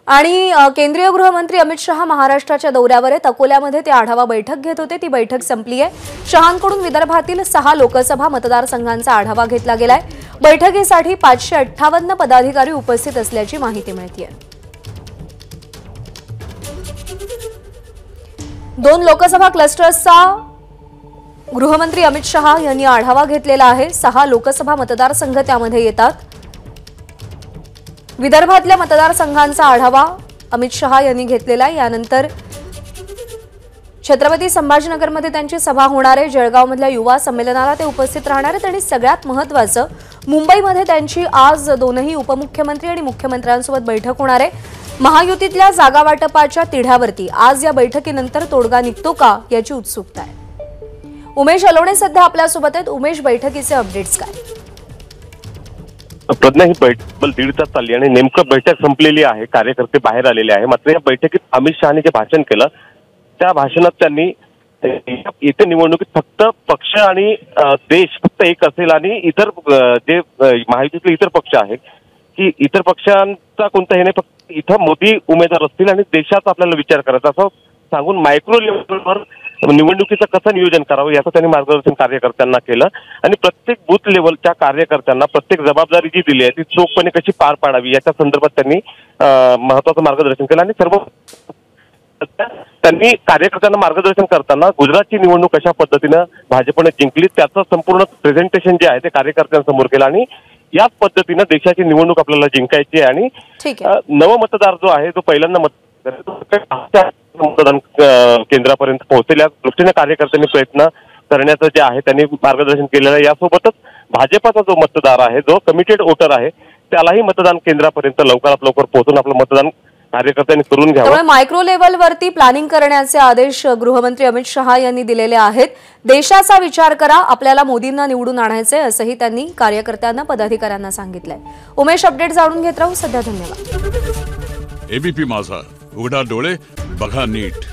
आणि केंद्रीय गृहमंत्री अमित शहा महाराष्ट्राच्या दौऱ्यावर आहेत। अकोल्यामध्ये ते आढावा बैठक घेत होते। ती बैठक संपली आहे। शहांकडून विदर्भातील 6 लोकसभा मतदारसंघांचा आढावा घेतला गेलाय। बैठकीसाठी 558 पदाधिकारी उपस्थित असल्याची माहिती मिळते। 2 लोकसभा क्लस्टर्सचा गृहमंत्री अमित शहा यांनी आढावा घेतलेला आहे। 6 लोकसभा मतदारसंघ त्यामध्ये येतात। विदर्भातल्या मतदारसंघांचा आढावा अमित शहा यांनी घेतलेला आहे। यानंतर छत्रपती संभाजीनगरमध्ये त्यांची सभा होणार आहे। जळगावमधल्या युवा संमेलनाला ते उपस्थित राहणार आहेत आणि सगळ्यात महत्त्वाचं मुंबईमध्ये त्यांची आज 2ही उपमुख्यमंत्री आणि मुख्यमंत्र्यांसोबत बैठक होणार आहे। महायुतीतल्या जागा वाटपाच्या तिढ्यावरती आज या बैठकीनंतर तोडगा निघतो का याची उत्सुकता आहे। उमेश अलोणे सध्या आपल्यासोबत आहेत। उमेश, बैठकीचे अपडेट्स काय? प्रज्ञा, ही बैठक 1.5 तास चालली आणि नेमकं बैठक संपलेली आहे। कार्यकर्ते बाहेर आलेले आहे। मात्र या बैठकीत अमित शहानी जे भाषण केलं त्या भाषणात त्यांनी येत्या निवडणुकीत फक्त पक्ष आणि देश फक्त एक असेल आणि इतर जे महायुतीतले इतर पक्ष आहेत की इतर पक्षांचा कोणता हे नाही, फक्त इथं मोदी उमेदवार असतील आणि देशाचा आपल्याला विचार करायचा असं सांगून मायक्रो लेव्हलवर निवडणुकीचं कसं नियोजन करावं याचं त्यांनी मार्गदर्शन कार्यकर्त्यांना केलं आणि प्रत्येक बूथ लेव्हलच्या कार्यकर्त्यांना प्रत्येक जबाबदारी जी दिली आहे ती चोखपणे कशी पार पाडावी याच्या संदर्भात त्यांनी महत्त्वाचं मार्गदर्शन केलं आणि सर्व त्यांनी कार्यकर्त्यांना मार्गदर्शन करताना गुजरातची निवडणूक कशा पद्धतीनं भाजपने जिंकली त्याचं संपूर्ण प्रेझेंटेशन जे आहे ते कार्यकर्त्यांसमोर केलं आणि याच पद्धतीनं देशाची निवडणूक आपल्याला जिंकायची आहे आणि नवमतदार जो आहे तो पहिल्यांदा मतदान केंद्रापर्यंत पोहोचेल या दृष्टीने कार्यकर्त्यांनी प्रयत्न करण्याचं जे आहे त्यांनी मार्गदर्शन केलेलं आहे। यासोबतच भाजपाचा जो मतदार आहे जो कमिटेड वोटर आहे त्यालाही मतदान केंद्रापर्यंत लवकरात लवकर पोहोचून आपलं मतदान कार्यकर्त्यांनी करून घ्यावं। त्यामुळे मायक्रो लेव्हलवरती प्लॅनिंग करण्याचे आदेश गृहमंत्री अमित शहा यांनी दिलेले आहेत। देशाचा विचार करा, आपल्याला मोदींना निवडून आणायचे असंही त्यांनी कार्यकर्त्यांना पदाधिकाऱ्यांना सांगितलंय। उमेश, अपडेट जाणून घेत राहू। सध्या धन्यवाद। एबीपी माझा, उघडा डोळे बघा नीट।